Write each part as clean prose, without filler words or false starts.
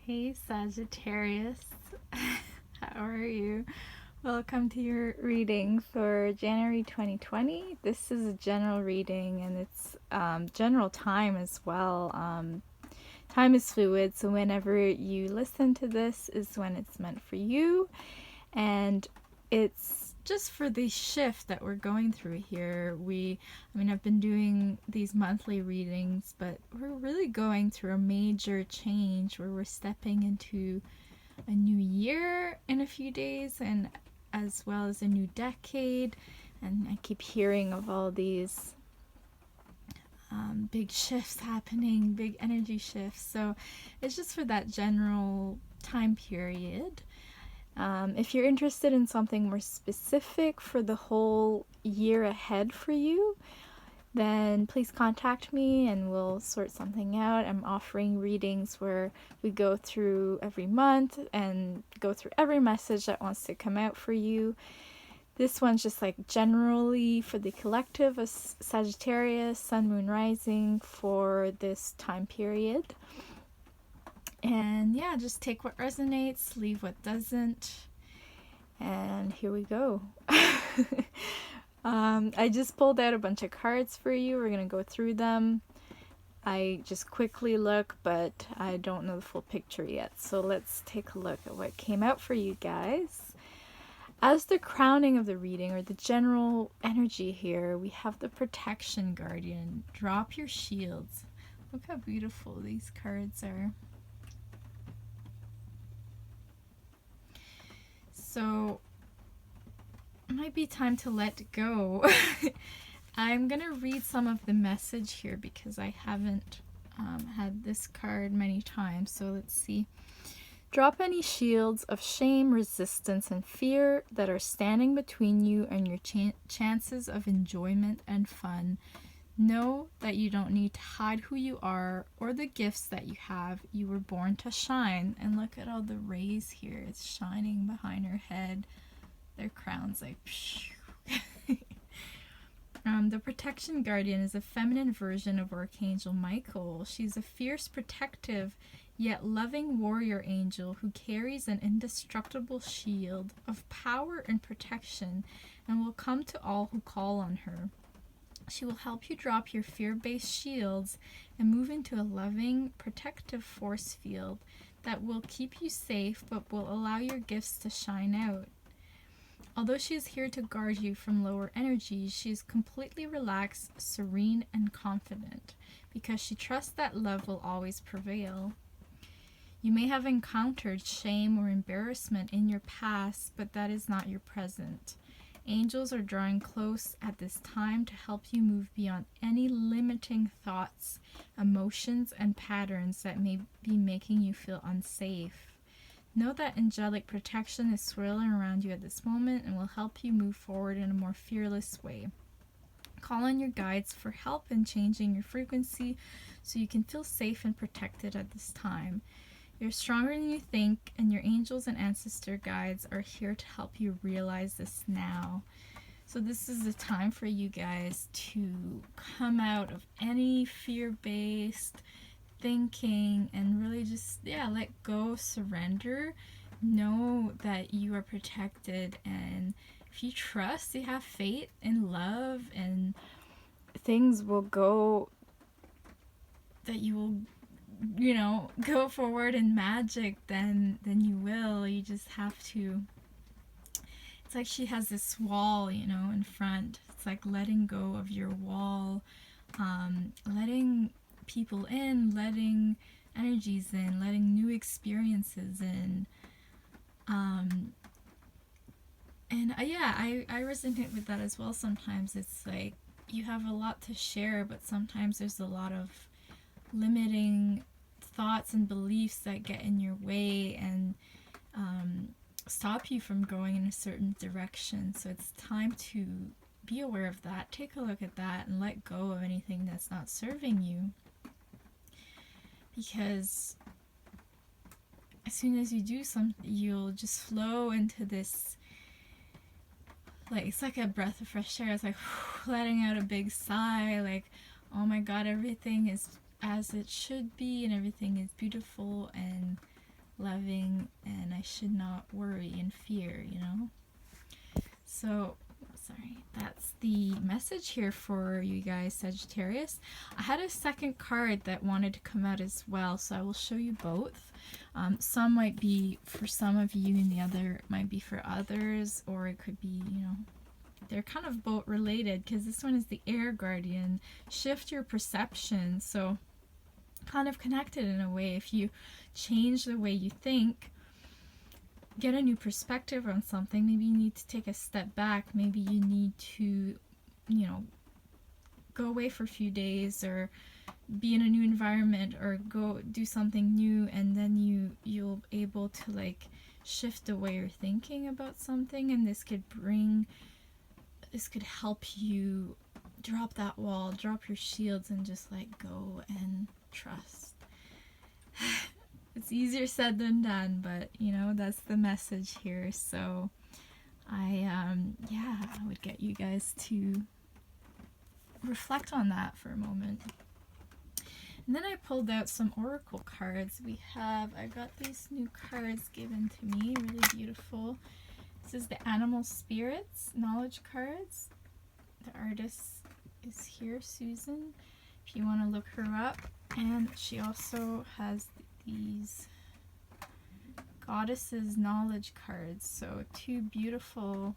Hey Sagittarius, how are you? Welcome to your reading for January 2020. This is a general reading and it's general time as well. Time is fluid, so whenever you listen to this is when it's meant for you. And it's just for the shift that we're going through here. I've been doing these monthly readings, but we're really going through a major change where we're stepping into a new year in a few days, and as well as a new decade. And I keep hearing of all these big shifts happening, big energy shifts. So it's just for that general time period. If you're interested in something more specific for the whole year ahead for you, then please contact me and we'll sort something out. I'm offering readings where we go through every month and go through every message that wants to come out for you. This one's just like generally for the collective of Sagittarius, Sun, Moon, Rising for this time period. And yeah, just take what resonates, leave what doesn't. And here we go. I just pulled out a bunch of cards for you. We're going to go through them. I just quickly look, but I don't know the full picture yet. So let's take a look at what came out for you guys. As the crowning of the reading, or the general energy here, we have the Protection Guardian. Drop your shields. Look how beautiful these cards are. So it might be time to let go. I'm going to read some of the message here because I haven't had this card many times. So let's see. Drop any shields of shame, resistance, and fear that are standing between you and your chances of enjoyment and fun. Know that you don't need to hide who you are or the gifts that you have. You were born to shine. And look at all the rays here. It's shining behind her head. Their crowns like the Protection Guardian is a feminine version of Archangel Michael. She's a fierce, protective, yet loving warrior angel who carries an indestructible shield of power and protection and will come to all who call on her. She will help you drop your fear-based shields and move into a loving, protective force field that will keep you safe but will allow your gifts to shine out. Although she is here to guard you from lower energies, she is completely relaxed, serene, and confident because she trusts that love will always prevail. You may have encountered shame or embarrassment in your past, but that is not your present. Angels are drawing close at this time to help you move beyond any limiting thoughts, emotions, and patterns that may be making you feel unsafe. Know that angelic protection is swirling around you at this moment and will help you move forward in a more fearless way. Call on your guides for help in changing your frequency so you can feel safe and protected at this time. You're stronger than you think, and your angels and ancestor guides are here to help you realize this now. So this is the time for you guys to come out of any fear-based thinking and really just, let go, surrender. Know that you are protected, and if you trust, you have faith in love, and things will go, that you will go forward in magic, then you will. You just have to, it's like she has this wall, in front. It's like letting go of your wall, letting people in, letting energies in, letting new experiences in. I resonate with that as well. Sometimes it's like you have a lot to share, but sometimes there's a lot of limiting thoughts and beliefs that get in your way and stop you from going in a certain direction. So it's time to be aware of that, take a look at that, and let go of anything that's not serving you. Because as soon as you do something, you'll just flow into this, like, it's like a breath of fresh air. It's like letting out a big sigh, like, oh my god, everything is as it should be and everything is beautiful, and loving, and I should not worry and fear, you know? So, sorry, that's the message here for you guys, Sagittarius. I had a second card that wanted to come out as well, so I will show you both. Some might be for some of you and the other might be for others, or it could be, you know, they're kind of both related, because this one is the air guardian. Shift your perception. So kind of connected in a way. If you change the way you think, get a new perspective on something, maybe you need to take a step back. Maybe you need to, you know, go away for a few days, or be in a new environment, or go do something new, and then you'll able to like shift the way you're thinking about something, and this could help you drop that wall, drop your shields, and just let go and trust. It's easier said than done, but you know, that's the message here. So I would get you guys to reflect on that for a moment. And then I pulled out some oracle cards. I got these new cards given to me, really beautiful. This is the Animal Spirits Knowledge cards. The artist is here, Susan, if you want to look her up. And she also has these Goddesses Knowledge cards. So 2 beautiful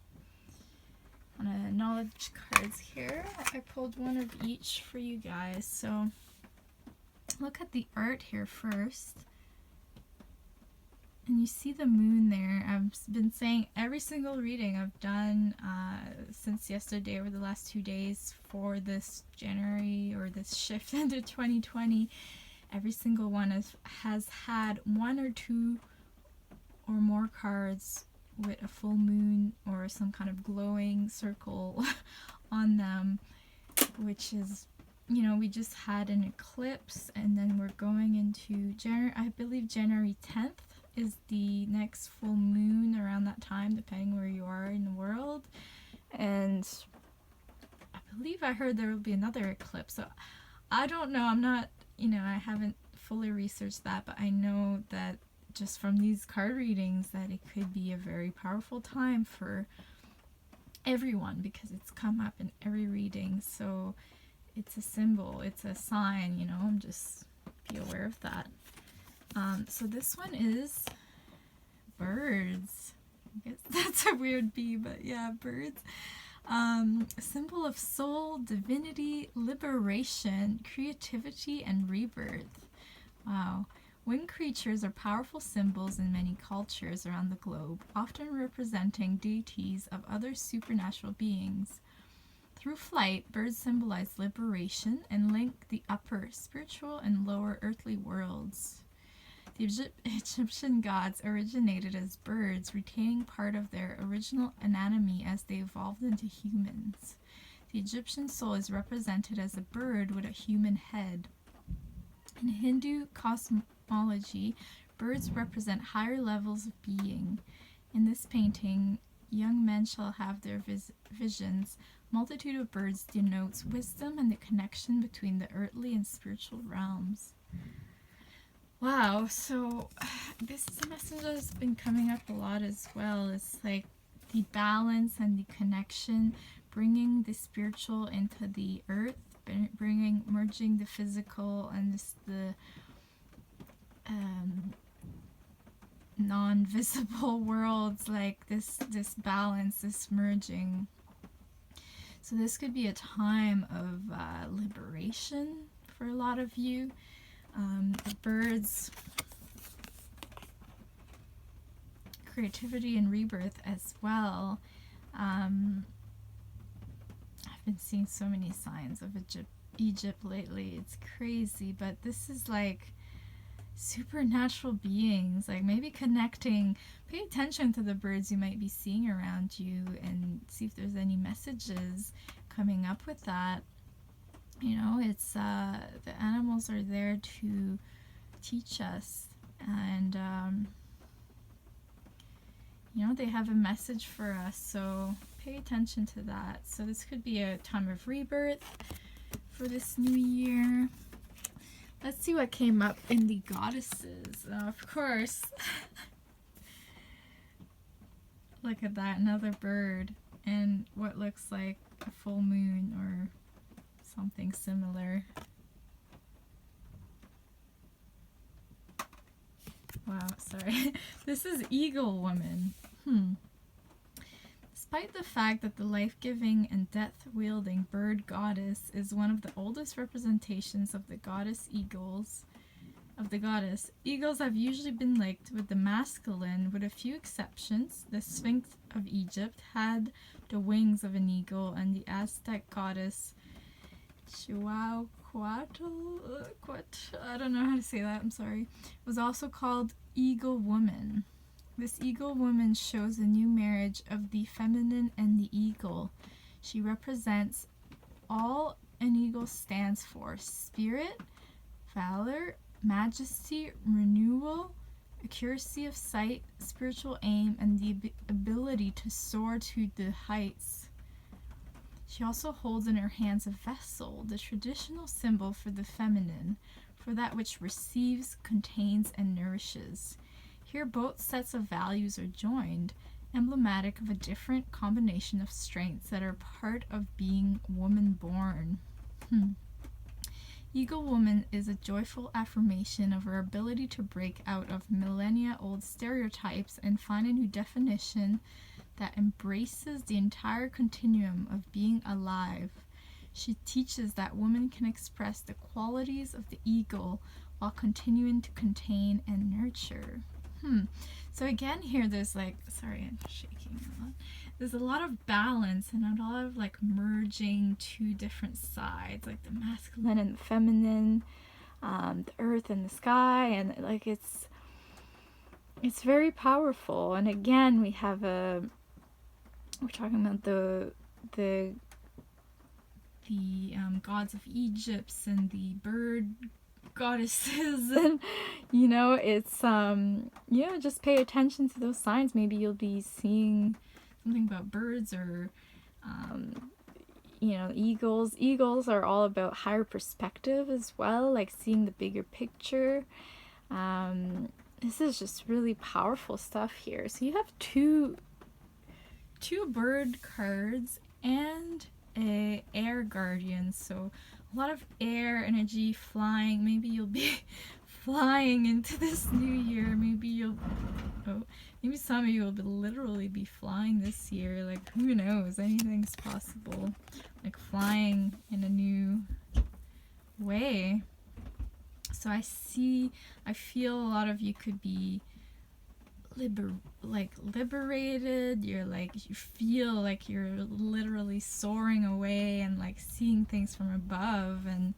knowledge cards here. I pulled one of each for you guys. So look at the art here first. And you see the moon there. I've been saying every single reading I've done since yesterday, over the last 2 days for this January, or this shift into 2020, every single one has had 1 or 2 or more cards with a full moon or some kind of glowing circle on them, which is, you know, we just had an eclipse, and then we're going into January, I believe January 10th is the next full moon around that time, depending where you are in the world. And I believe I heard there will be another eclipse. So I don't know, I'm not, you know, I haven't fully researched that, but I know that just from these card readings that it could be a very powerful time for everyone, because it's come up in every reading. So it's a symbol, it's a sign, you know, just be aware of that. So this one is birds. I guess that's a weird bee, but yeah, birds. A symbol of soul, divinity, liberation, creativity, and rebirth. Wow. Winged creatures are powerful symbols in many cultures around the globe, often representing deities of other supernatural beings. Through flight, birds symbolize liberation and link the upper spiritual and lower earthly worlds. The Egyptian gods originated as birds, retaining part of their original anatomy as they evolved into humans. The Egyptian soul is represented as a bird with a human head. In Hindu cosmology, birds represent higher levels of being. In this painting, young men shall have their visions. Multitude of birds denotes wisdom and the connection between the earthly and spiritual realms. Wow, so this is a message that's been coming up a lot as well. It's like the balance and the connection, bringing the spiritual into the earth, merging the physical and the non-visible worlds, like this balance, this merging. So this could be a time of liberation for a lot of you. The birds, creativity and rebirth as well. I've been seeing so many signs of Egypt lately. It's crazy, but this is like supernatural beings, like maybe connecting. Pay attention to the birds you might be seeing around you and see if there's any messages coming up with that. You know, it's the animals are there to teach us, and you know, they have a message for us, so pay attention to that. So this could be a time of rebirth for this new year. Let's see what came up in the goddesses. Of course. Look at that, another bird. And what looks like a full moon or something similar. Wow, sorry. This is Eagle Woman. Despite the fact that the life-giving and death-wielding bird goddess is one of the oldest representations of the goddess eagles, eagles have usually been linked with the masculine, with a few exceptions. The Sphinx of Egypt had the wings of an eagle, and the Aztec goddess Chihuahua, I don't know how to say that, I'm sorry, was also called Eagle Woman. This Eagle Woman shows a new marriage of the feminine and the eagle. She represents all an eagle stands for: spirit, valor, majesty, renewal, accuracy of sight, spiritual aim, and the ability to soar to the heights. She also holds in her hands a vessel, the traditional symbol for the feminine, for that which receives, contains, and nourishes. Here both sets of values are joined, emblematic of a different combination of strengths that are part of being woman-born. Eagle Woman is a joyful affirmation of her ability to break out of millennia-old stereotypes and find a new definition that embraces the entire continuum of being alive. She teaches that women can express the qualities of the eagle while continuing to contain and nurture. So again here there's like, sorry, I'm shaking a lot. There's a lot of balance and a lot of like merging two different sides, like the masculine and the feminine, the earth and the sky, and like it's very powerful. And again we have we're talking about the gods of Egypt and the bird goddesses, and you know, it's yeah, just pay attention to those signs. Maybe you'll be seeing something about birds, or you know, eagles are all about higher perspective as well, like seeing the bigger picture. This is just really powerful stuff here. So you have two bird cards and a air guardian, so a lot of air energy, flying. Maybe you'll be flying into this new year. Maybe some of you will literally be flying this year. Like, who knows? Anything's possible. Like flying in a new way. So I feel a lot of you could be liberated. You feel like you're literally soaring away and like seeing things from above, and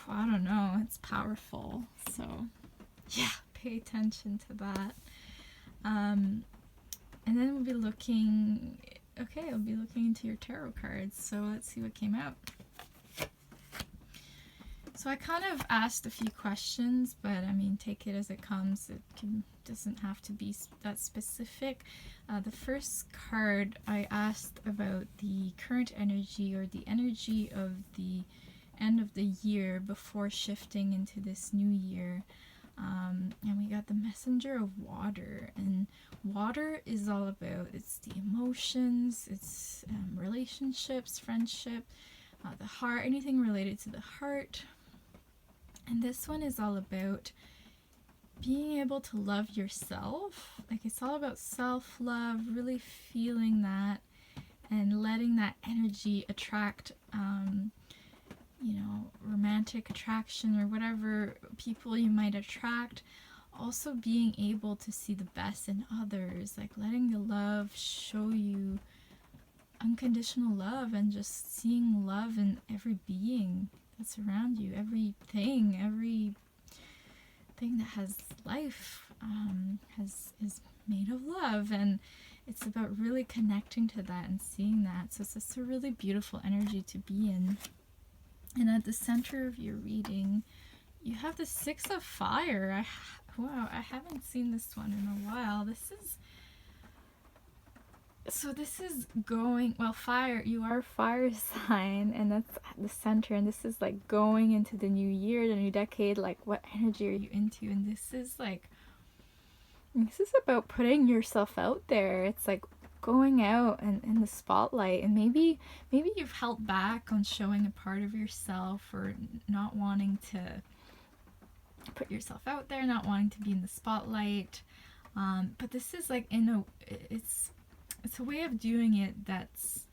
I don't know, it's powerful. So yeah, pay attention to that. And then we'll be looking into your tarot cards. So let's see what came out. So I kind of asked a few questions, but I mean, take it as it comes. Doesn't have to be that specific. The first card, I asked about the current energy, or the energy of the end of the year before shifting into this new year. And we got the messenger of water, and water is all about, it's the emotions, it's relationships, friendship, the heart, anything related to the heart. And this one is all about being able to love yourself. Like, it's all about self-love, really feeling that and letting that energy attract, you know, romantic attraction or whatever people you might attract. Also being able to see the best in others, like letting the love show you unconditional love, and just seeing love in every being that's around you, everything that has life is made of love, and it's about really connecting to that and seeing that. So it's just a really beautiful energy to be in. And at the center of your reading, you have the Six of Fire. Wow, I haven't seen this one in a while. so this is going, well, fire, you are a fire sign, and that's at the center, and this is like going into the new year, the new decade, like what energy are you into? And this is about putting yourself out there. It's like going out and in the spotlight, and maybe you've held back on showing a part of yourself, or not wanting to put yourself out there, not wanting to be in the spotlight. But this is like it's a way of doing it that's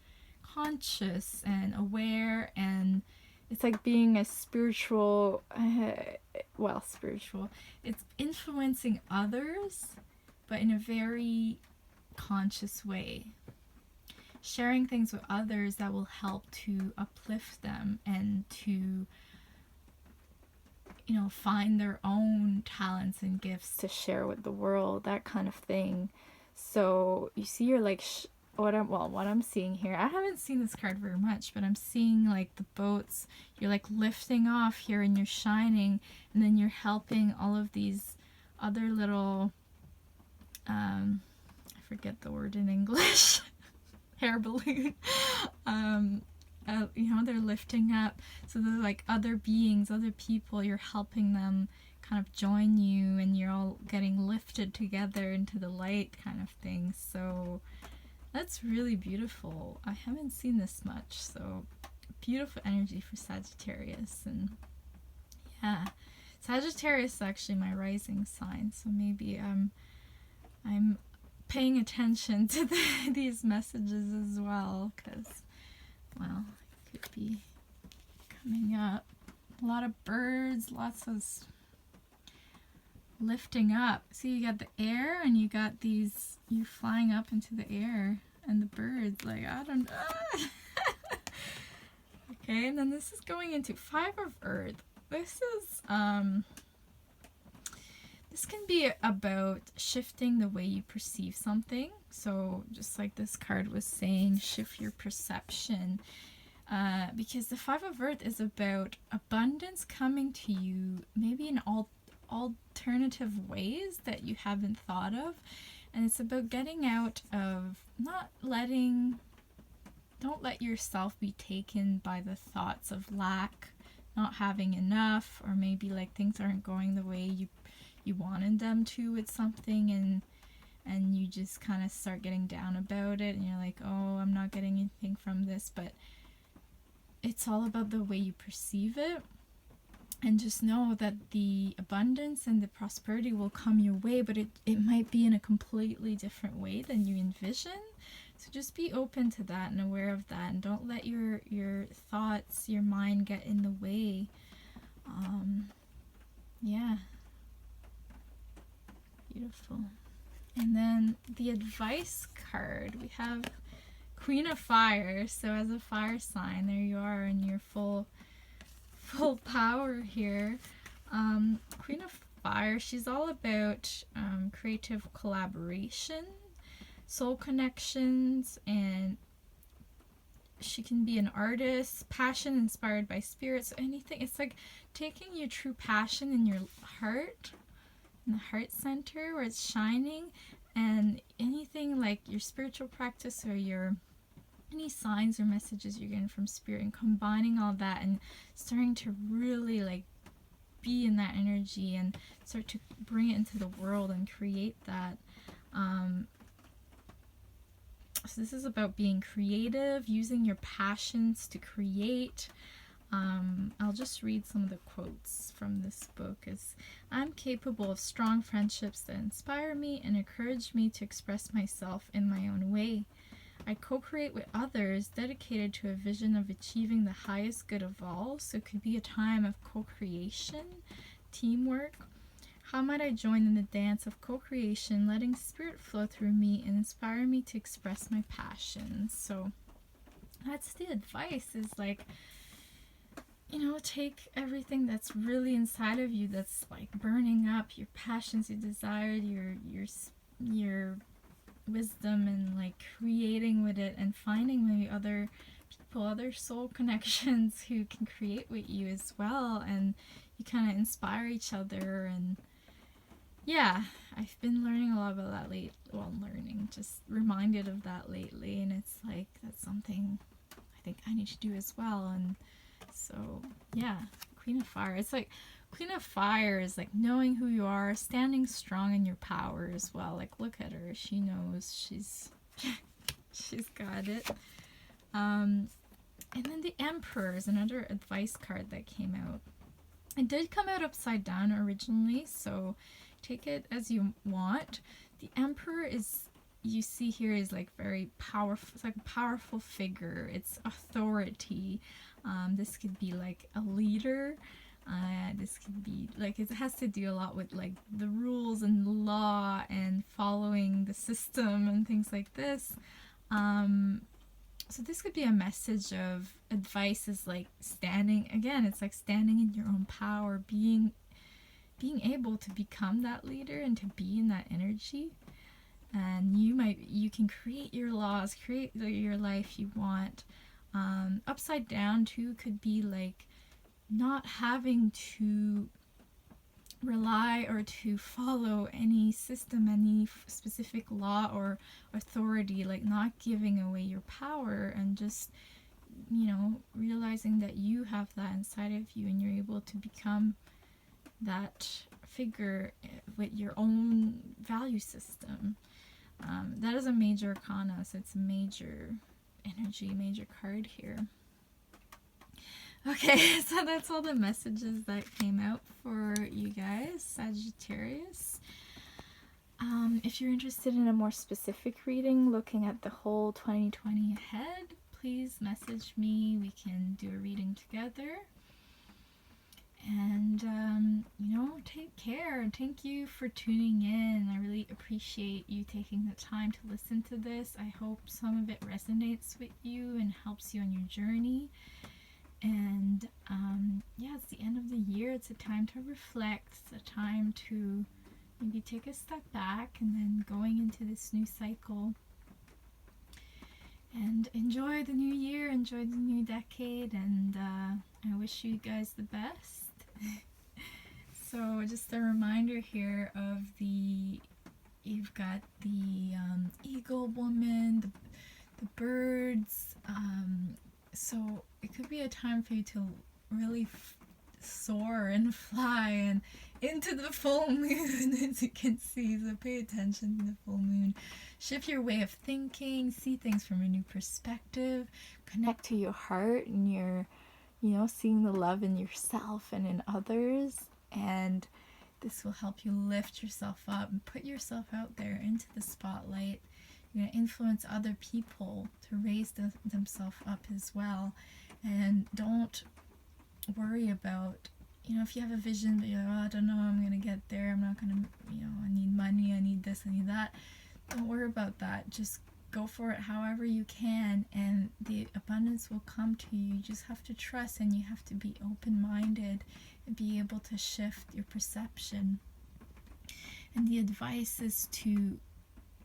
conscious and aware, and it's like being a spiritual, it's influencing others, but in a very conscious way. Sharing things with others that will help to uplift them and to, find their own talents and gifts to share with the world, that kind of thing. So you see, you're like, what I'm seeing here, I haven't seen this card very much, but I'm seeing like the boats, you're like lifting off here and you're shining, and then you're helping all of these other little, I forget the word in English, hair balloon, they're lifting up. So they're like other beings, other people, you're helping them kind of join you, and you're all getting lifted together into the light, kind of thing. So that's really beautiful. I haven't seen this much. So beautiful energy for Sagittarius. And yeah, Sagittarius is actually my rising sign, so maybe I'm paying attention to these messages as well, because, well, it could be coming up. A lot of birds, lots of lifting up. See, you got the air, and you got these, you flying up into the air, and the birds, like, I don't know. Okay, and then this is going into Five of Earth. This is, this can be about shifting the way you perceive something. So just like this card was saying, shift your perception. Because the Five of Earth is about abundance coming to you, maybe in alternative ways that you haven't thought of. And it's about getting out of don't let yourself be taken by the thoughts of lack, not having enough, or maybe like things aren't going the way you wanted them to with something, and you just kind of start getting down about it, and you're like, oh, I'm not getting anything from this. But it's all about the way you perceive it, and just know that the abundance and the prosperity will come your way, but it might be in a completely different way than you envision. So just be open to that and aware of that, and don't let your thoughts, your mind get in the way. Yeah. Beautiful. And then the advice card, we have Queen of Fire. So as a fire sign, there you are in your full power here. Queen of Fire, she's all about creative collaboration, soul connections, and she can be an artist, passion inspired by spirit. So anything, it's like taking your true passion in your heart, in the heart center where it's shining, and anything like your spiritual practice, or any signs or messages you're getting from spirit, and combining all that and starting to really like be in that energy and start to bring it into the world and create that. So this is about being creative, using your passions to create. I'll just read some of the quotes from this book. I'm capable of strong friendships that inspire me and encourage me to express myself in my own way. I co-create with others dedicated to a vision of achieving the highest good of all. So it could be a time of co-creation, teamwork. How might I join in the dance of co-creation, letting spirit flow through me and inspire me to express my passions? So that's the advice, is like, take everything that's really inside of you, that's like burning up, your passions, your desires, your wisdom, and like creating with it, and finding maybe other people, other soul connections who can create with you as well, and you kind of inspire each other, and Yeah, I've been learning a lot about that just reminded of that lately, and it's like that's something I think I need to do as well. And so, yeah, Queen of Fire. It's like Queen of Fire is like knowing who you are, standing strong in your power as well. Like, look at her. She knows she's got it. And then the Emperor is another advice card that came out. It did come out upside down originally, so take it as you want. The Emperor is, you see here, is like very powerful. It's like a powerful figure. It's authority. This could be like a leader. This could be like, it has to do a lot with like the rules and the law and following the system and things like this. So this could be a message of advice is like standing, again, it's like standing in your own power, being able to become that leader and to be in that energy. And you can create your laws, create your life you want. Upside down too could be like not having to rely or to follow any system, any specific law or authority, like not giving away your power and just, realizing that you have that inside of you and you're able to become that figure with your own value system. That is a major arcana, so it's a major energy, major card here. Okay, so that's all the messages that came out for you guys, Sagittarius. If you're interested in a more specific reading, looking at the whole 2020 ahead, please message me. We can do a reading together. And, take care. And thank you for tuning in. I really appreciate you taking the time to listen to this. I hope some of it resonates with you and helps you on your journey. And it's the end of the year. It's a time to reflect. It's a time to maybe take a step back and then going into this new cycle. And enjoy the new year, enjoy the new decade, and I wish you guys the best. So just a reminder here of you've got the eagle woman, the birds. So it could be a time for you to really soar and fly and into the full moon, as you can see. So pay attention to the full moon. Shift your way of thinking, see things from a new perspective, connect to your heart and your, seeing the love in yourself and in others. And this will help you lift yourself up and put yourself out there into the spotlight. You're going to influence other people to raise themselves up as well. And don't worry about, if you have a vision, but you're like, I don't know, I'm going to get there. I'm not going to, I need money, I need this, I need that. Don't worry about that. Just go for it however you can, and the abundance will come to you. You just have to trust, and you have to be open-minded and be able to shift your perception. And the advice is to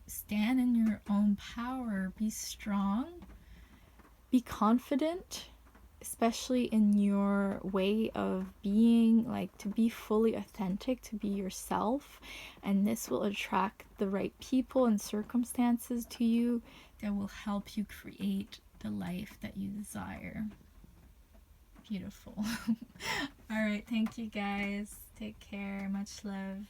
stand in your own power, be strong, be confident, especially in your way of being, like to be fully authentic, to be yourself. And this will attract the right people and circumstances to you that will help you create the life that you desire. Beautiful. All right, thank you guys. Take care. Much love.